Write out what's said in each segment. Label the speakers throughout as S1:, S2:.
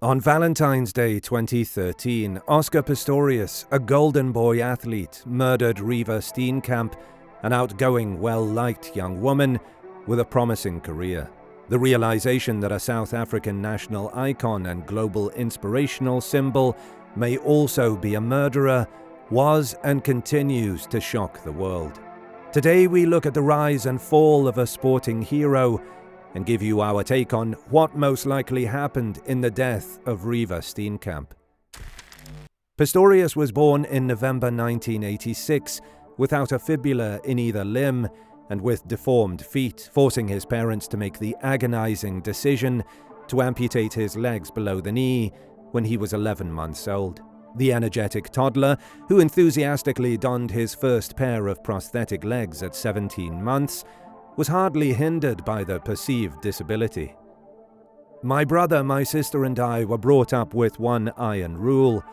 S1: On Valentine's Day 2013, Oscar Pistorius, a golden boy athlete, murdered Reeva Steenkamp, an outgoing, well-liked young woman with a promising career. The realization that a South African national icon and global inspirational symbol may also be a murderer was and continues to shock the world. Today we look at the rise and fall of a sporting hero and give you our take on what most likely happened in the death of Reeva Steenkamp. Pistorius was born in November 1986 without a fibula in either limb and with deformed feet, forcing his parents to make the agonizing decision to amputate his legs below the knee when he was 11 months old. The energetic toddler, who enthusiastically donned his first pair of prosthetic legs at 17 months, was hardly hindered by the perceived disability. My brother, my sister and I were brought up with one iron rule.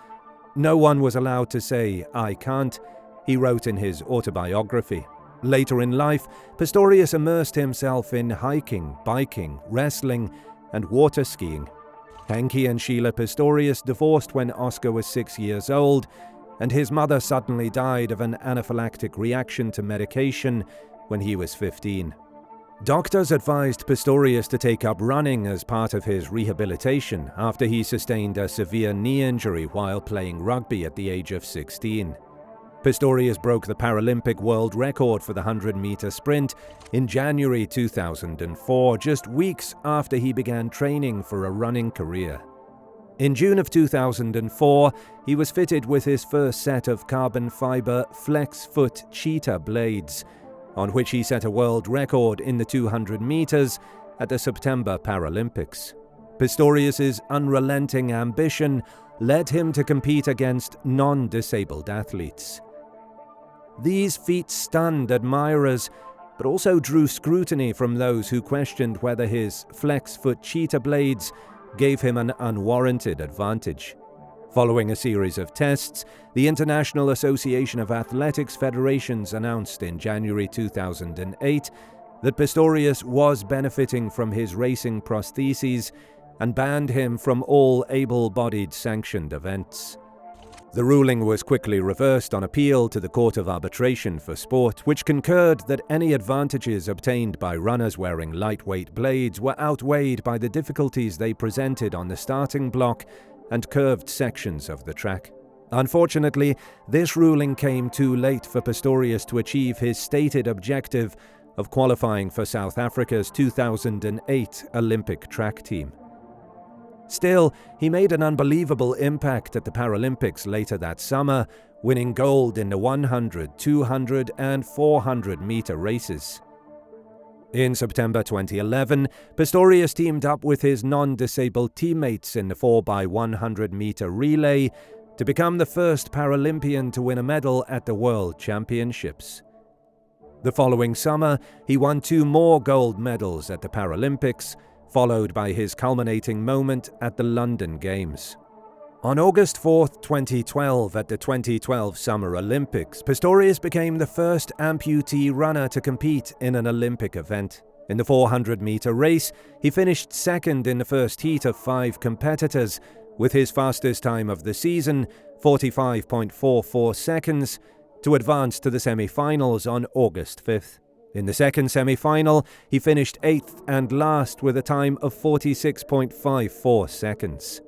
S1: No one was allowed to say, "I can't," he wrote in his autobiography. Later in life, Pistorius immersed himself in hiking, biking, wrestling, and water skiing. Henki and Sheila Pistorius divorced when Oscar was 6 years old, and his mother suddenly died of an anaphylactic reaction to medication when he was 15. Doctors advised Pistorius to take up running as part of his rehabilitation after he sustained a severe knee injury while playing rugby at the age of 16. Pistorius broke the Paralympic world record for the 100-meter sprint in January 2004, just weeks after he began training for a running career. In June of 2004, he was fitted with his first set of carbon fiber flex foot cheetah blades, on which he set a world record in the 200 meters at the September Paralympics. Pistorius's unrelenting ambition led him to compete against non-disabled athletes. These feats stunned admirers, but also drew scrutiny from those who questioned whether his flex foot cheetah blades gave him an unwarranted advantage. Following a series of tests, the International Association of Athletics Federations announced in January 2008 that Pistorius was benefiting from his racing prostheses and banned him from all able-bodied sanctioned events. The ruling was quickly reversed on appeal to the Court of Arbitration for Sport, which concurred that any advantages obtained by runners wearing lightweight blades were outweighed by the difficulties they presented on the starting block and curved sections of the track. Unfortunately, this ruling came too late for Pistorius to achieve his stated objective of qualifying for South Africa's 2008 Olympic track team. Still, he made an unbelievable impact at the Paralympics later that summer, winning gold in the 100, 200 and 400-meter races. In September 2011, Pistorius teamed up with his non-disabled teammates in the 4x100-meter relay to become the first Paralympian to win a medal at the World Championships. The following summer, he won 2 more gold medals at the Paralympics, followed by his culminating moment at the London Games. On August 4, 2012, at the 2012 Summer Olympics, Pistorius became the first amputee runner to compete in an Olympic event. In the 400-meter race, he finished second in the first heat of 5 competitors, with his fastest time of the season, 45.44 seconds, to advance to the semi-finals on August 5th. In the second semi-final, he finished 8th and last with a time of 46.54 seconds.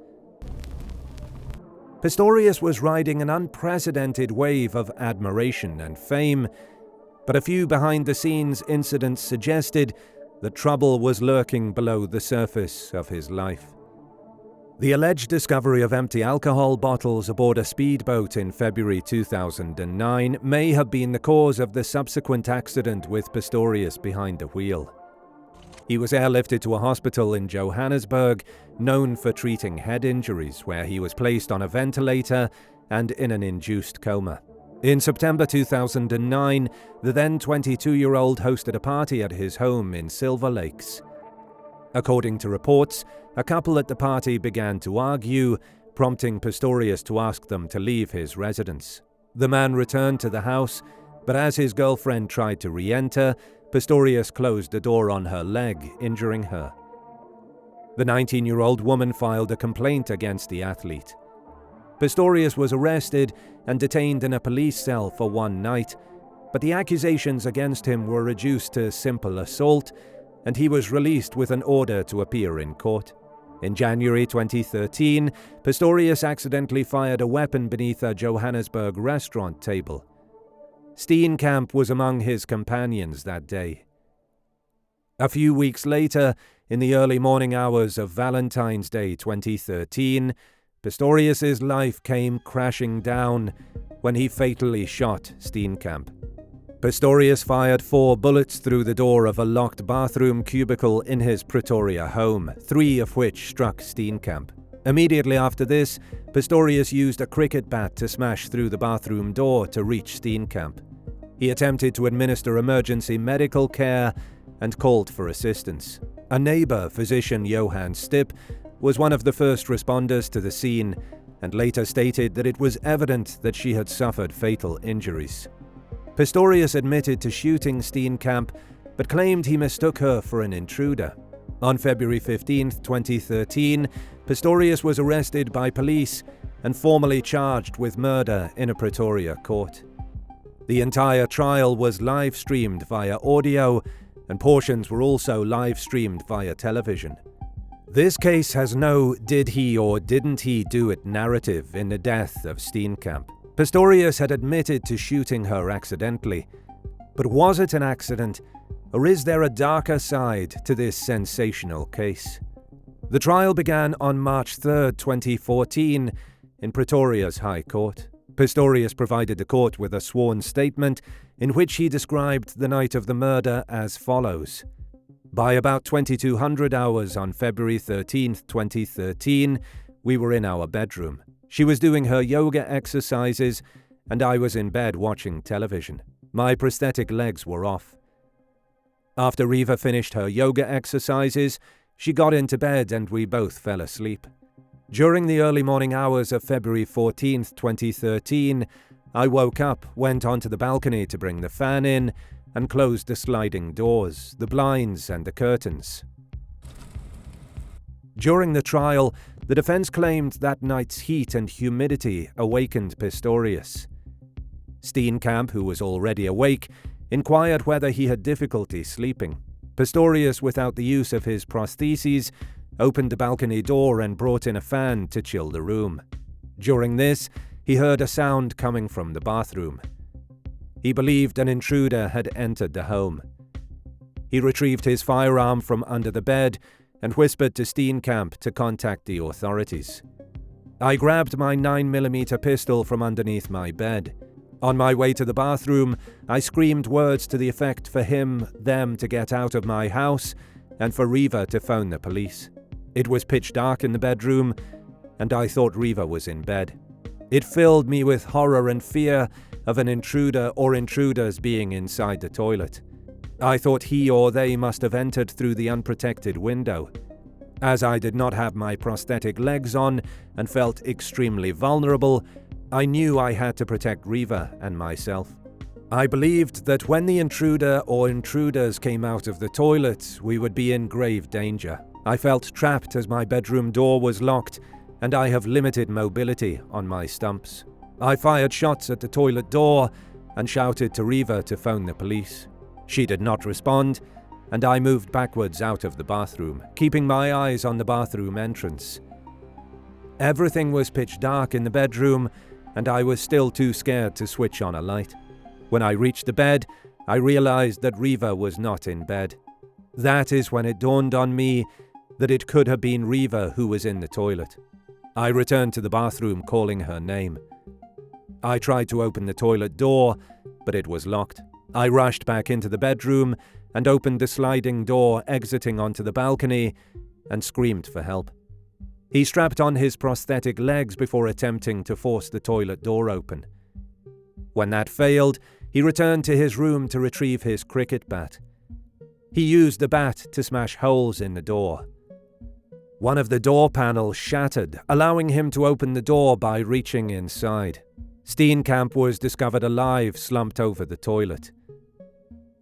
S1: Pistorius was riding an unprecedented wave of admiration and fame, but a few behind-the-scenes incidents suggested that trouble was lurking below the surface of his life. The alleged discovery of empty alcohol bottles aboard a speedboat in February 2009 may have been the cause of the subsequent accident with Pistorius behind the wheel. He was airlifted to a hospital in Johannesburg, known for treating head injuries, where he was placed on a ventilator and in an induced coma. In September 2009, the then 22-year-old hosted a party at his home in Silver Lakes. According to reports, a couple at the party began to argue, prompting Pistorius to ask them to leave his residence. The man returned to the house, but as his girlfriend tried to re-enter, Pistorius closed the door on her leg, injuring her. The 19-year-old woman filed a complaint against the athlete. Pistorius was arrested and detained in a police cell for one night, but the accusations against him were reduced to simple assault, and he was released with an order to appear in court. In January 2013, Pistorius accidentally fired a weapon beneath a Johannesburg restaurant table. Steenkamp was among his companions that day. A few weeks later, in the early morning hours of Valentine's Day 2013, Pistorius's life came crashing down when he fatally shot Steenkamp. Pistorius fired 4 bullets through the door of a locked bathroom cubicle in his Pretoria home, 3 of which struck Steenkamp. Immediately after this, Pistorius used a cricket bat to smash through the bathroom door to reach Steenkamp. He attempted to administer emergency medical care and called for assistance. A neighbor, physician Johan Stipp, was one of the first responders to the scene and later stated that it was evident that she had suffered fatal injuries. Pistorius admitted to shooting Steenkamp, but claimed he mistook her for an intruder. On February 15, 2013, Pistorius was arrested by police and formally charged with murder in a Pretoria court. The entire trial was live-streamed via audio, and portions were also live-streamed via television. This case has no did he or didn't he do it narrative in the death of Steenkamp. Pistorius had admitted to shooting her accidentally. But was it an accident, or is there a darker side to this sensational case? The trial began on March 3, 2014, in Pretoria's High Court. Pistorius provided the court with a sworn statement in which he described the night of the murder as follows. By about 2200 hours on February 13, 2013, we were in our bedroom. She was doing her yoga exercises, and I was in bed watching television. My prosthetic legs were off. After Reeva finished her yoga exercises, she got into bed and we both fell asleep. During the early morning hours of February 14, 2013, I woke up, went onto the balcony to bring the fan in, and closed the sliding doors, the blinds, and the curtains. During the trial, the defense claimed that night's heat and humidity awakened Pistorius. Steenkamp, who was already awake, inquired whether he had difficulty sleeping. Pistorius, without the use of his prostheses, opened the balcony door and brought in a fan to chill the room. During this, he heard a sound coming from the bathroom. He believed an intruder had entered the home. He retrieved his firearm from under the bed and whispered to Steenkamp to contact the authorities. I grabbed my 9mm pistol from underneath my bed. On my way to the bathroom, I screamed words to the effect for them to get out of my house and for Reeva to phone the police. It was pitch dark in the bedroom, and I thought Reeva was in bed. It filled me with horror and fear of an intruder or intruders being inside the toilet. I thought he or they must have entered through the unprotected window. As I did not have my prosthetic legs on and felt extremely vulnerable, I knew I had to protect Reeva and myself. I believed that when the intruder or intruders came out of the toilet, we would be in grave danger. I felt trapped as my bedroom door was locked, and I have limited mobility on my stumps. I fired shots at the toilet door and shouted to Reeva to phone the police. She did not respond, and I moved backwards out of the bathroom, keeping my eyes on the bathroom entrance. Everything was pitch dark in the bedroom, and I was still too scared to switch on a light. When I reached the bed, I realized that Reeva was not in bed. That is when it dawned on me that it could have been Reeva who was in the toilet. I returned to the bathroom calling her name. I tried to open the toilet door, but it was locked. I rushed back into the bedroom and opened the sliding door exiting onto the balcony and screamed for help. He strapped on his prosthetic legs before attempting to force the toilet door open. When that failed, he returned to his room to retrieve his cricket bat. He used the bat to smash holes in the door. One of the door panels shattered, allowing him to open the door by reaching inside. Steenkamp was discovered alive, slumped over the toilet.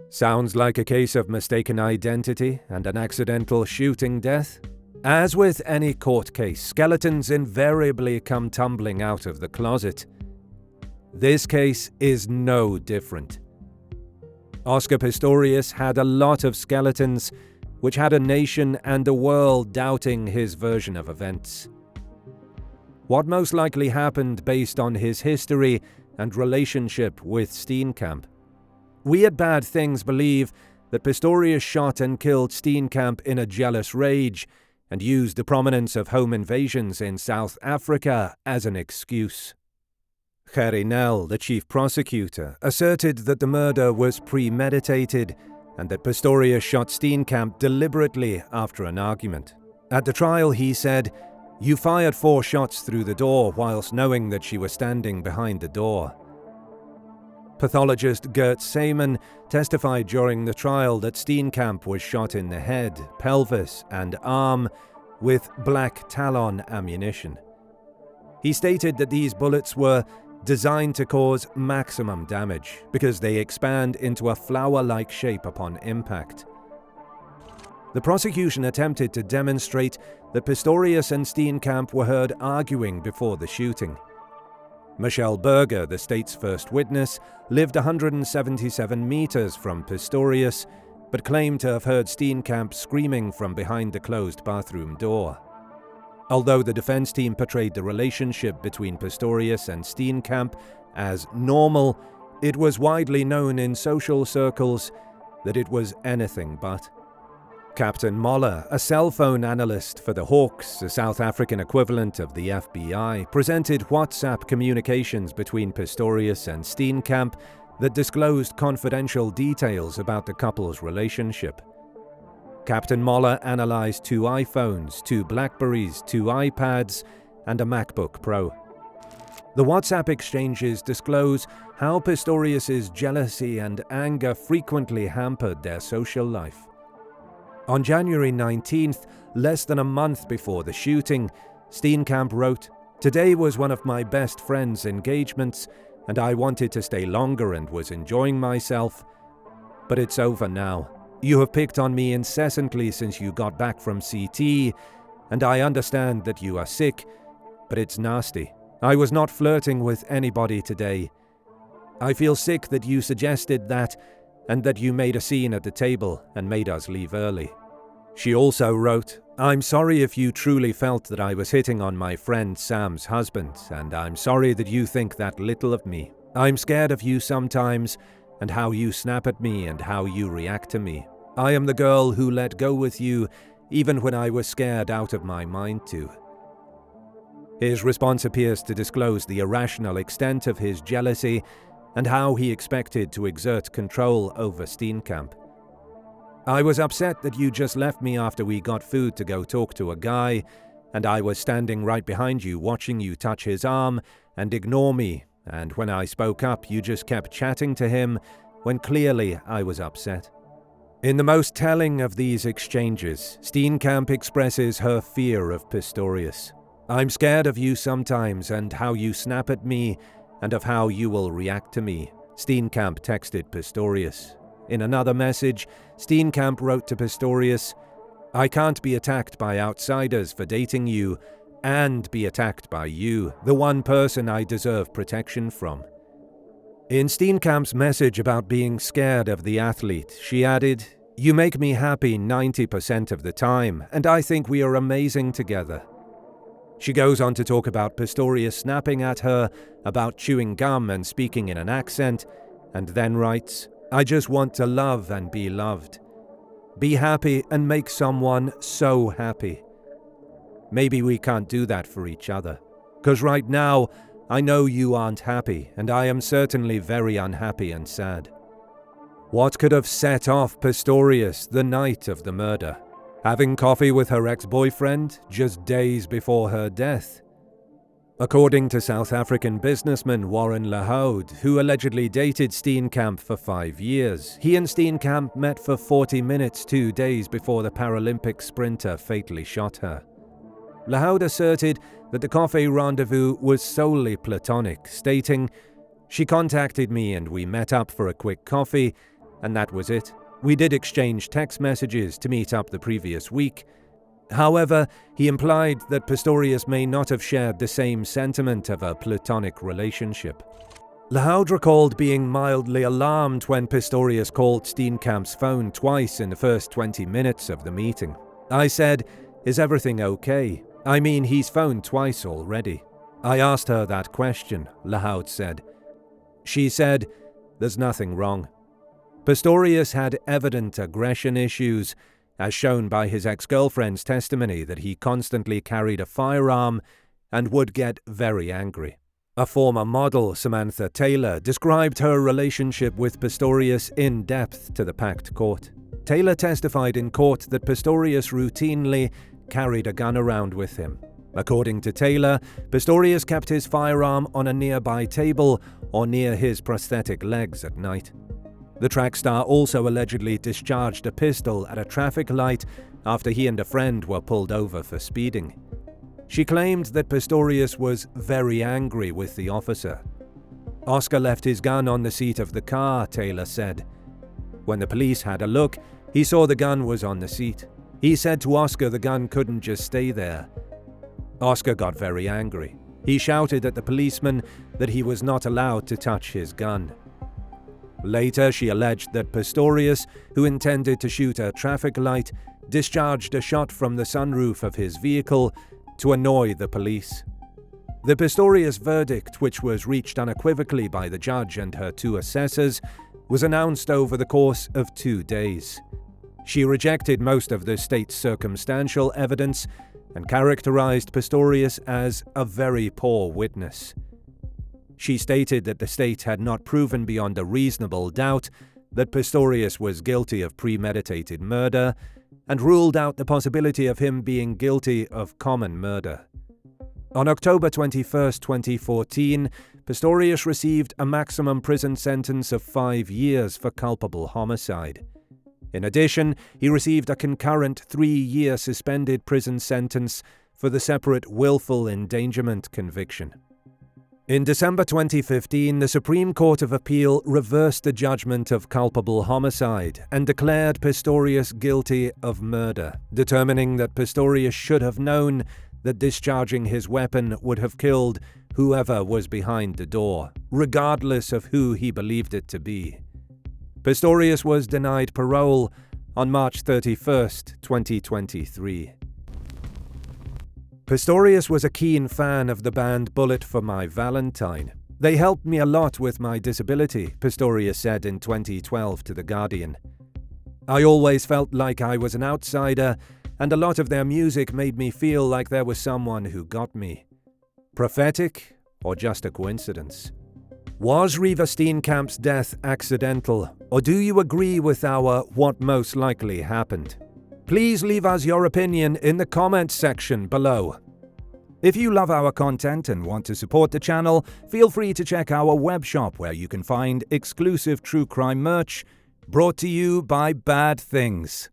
S1: Sounds like a case of mistaken identity and an accidental shooting death? As with any court case, skeletons invariably come tumbling out of the closet. This case is no different. Oscar Pistorius had a lot of skeletons, which had a nation and a world doubting his version of events. What most likely happened based on his history and relationship with Steenkamp? We at Bad Things believe that Pistorius shot and killed Steenkamp in a jealous rage and used the prominence of home invasions in South Africa as an excuse. Gerry Nel, the chief prosecutor, asserted that the murder was premeditated and that Pistorius shot Steenkamp deliberately after an argument. At the trial, he said, "You fired 4 shots through the door whilst knowing that she was standing behind the door." Pathologist Gert Seeman testified during the trial that Steenkamp was shot in the head, pelvis, and arm with black Talon ammunition. He stated that these bullets were designed to cause maximum damage because they expand into a flower-like shape upon impact. The prosecution attempted to demonstrate that Pistorius and Steenkamp were heard arguing before the shooting. Michelle Berger, the state's first witness, lived 177 meters from Pistorius, but claimed to have heard Steenkamp screaming from behind the closed bathroom door. Although the defense team portrayed the relationship between Pistorius and Steenkamp as normal, it was widely known in social circles that it was anything but. Captain Moller, a cell phone analyst for the Hawks, the South African equivalent of the FBI, presented WhatsApp communications between Pistorius and Steenkamp that disclosed confidential details about the couple's relationship. Captain Moller analyzed 2 iPhones, 2 Blackberries, 2 iPads, and a MacBook Pro. The WhatsApp exchanges disclose how Pistorius's jealousy and anger frequently hampered their social life. On January 19th, less than a month before the shooting, Steenkamp wrote, "Today was one of my best friend's engagements, and I wanted to stay longer and was enjoying myself. But it's over now. You have picked on me incessantly since you got back from CT, and I understand that you are sick, but it's nasty. I was not flirting with anybody today. I feel sick that you suggested that, and that you made a scene at the table and made us leave early." She also wrote, "I'm sorry if you truly felt that I was hitting on my friend Sam's husband, and I'm sorry that you think that little of me. I'm scared of you sometimes, and how you snap at me and how you react to me. I am the girl who let go with you, even when I was scared out of my mind to." His response appears to disclose the irrational extent of his jealousy and how he expected to exert control over Steenkamp. "I was upset that you just left me after we got food to go talk to a guy, and I was standing right behind you watching you touch his arm and ignore me, and when I spoke up you just kept chatting to him when clearly I was upset." In the most telling of these exchanges, Steenkamp expresses her fear of Pistorius. "I'm scared of you sometimes and how you snap at me and of how you will react to me," Steenkamp texted Pistorius. In another message, Steenkamp wrote to Pistorius, "I can't be attacked by outsiders for dating you and be attacked by you, the one person I deserve protection from." In Steenkamp's message about being scared of the athlete, she added, "You make me happy 90% of the time, and I think we are amazing together." She goes on to talk about Pistorius snapping at her, about chewing gum and speaking in an accent, and then writes, "I just want to love and be loved. Be happy and make someone so happy. Maybe we can't do that for each other. 'Cause right now, I know you aren't happy, and I am certainly very unhappy and sad." What could have set off Pistorius the night of the murder? Having coffee with her ex-boyfriend just days before her death? According to South African businessman Warren Lahoud, who allegedly dated Steenkamp for 5 years, he and Steenkamp met for 40 minutes 2 days before the Paralympic sprinter fatally shot her. Lahoud asserted that the coffee rendezvous was solely platonic, stating, "She contacted me and we met up for a quick coffee, and that was it. We did exchange text messages to meet up the previous week, However, he implied that Pistorius may not have shared the same sentiment of a platonic relationship. Lahoud recalled being mildly alarmed when Pistorius called Steenkamp's phone twice in the first 20 minutes of the meeting. I said, "Is everything okay? I mean, he's phoned twice already." I asked her that question, Lahoud said. She said, "There's nothing wrong." Pistorius had evident aggression issues, as shown by his ex-girlfriend's testimony that he constantly carried a firearm and would get very angry. A former model, Samantha Taylor, described her relationship with Pistorius in depth to the packed court. Taylor testified in court that Pistorius routinely carried a gun around with him. According to Taylor, Pistorius kept his firearm on a nearby table or near his prosthetic legs at night. The track star also allegedly discharged a pistol at a traffic light after he and a friend were pulled over for speeding. She claimed that Pistorius was very angry with the officer. Oscar left his gun on the seat of the car, Taylor said. When the police had a look, he saw the gun was on the seat. He said to Oscar the gun couldn't just stay there. Oscar got very angry. He shouted at the policeman that he was not allowed to touch his gun. Later, she alleged that Pistorius, who intended to shoot a traffic light, discharged a shot from the sunroof of his vehicle to annoy the police. The Pistorius verdict, which was reached unequivocally by the judge and her two assessors, was announced over the course of 2 days. She rejected most of the state's circumstantial evidence and characterized Pistorius as a very poor witness. She stated that the state had not proven beyond a reasonable doubt that Pistorius was guilty of premeditated murder and ruled out the possibility of him being guilty of common murder. On October 21, 2014, Pistorius received a maximum prison sentence of 5 years for culpable homicide. In addition, he received a concurrent 3-year suspended prison sentence for the separate willful endangerment conviction. In December 2015, the Supreme Court of Appeal reversed the judgment of culpable homicide and declared Pistorius guilty of murder, determining that Pistorius should have known that discharging his weapon would have killed whoever was behind the door, regardless of who he believed it to be. Pistorius was denied parole on March 31, 2023. Pistorius was a keen fan of the band Bullet for My Valentine. "They helped me a lot with my disability," Pistorius said in 2012 to The Guardian. "I always felt like I was an outsider, and a lot of their music made me feel like there was someone who got me. Prophetic or just a coincidence? Was Reeva Steenkamp's death accidental, or do you agree with our what most likely happened? Please leave us your opinion in the comments section below. If you love our content and want to support the channel, feel free to check our web shop where you can find exclusive true crime merch brought to you by Bad Things.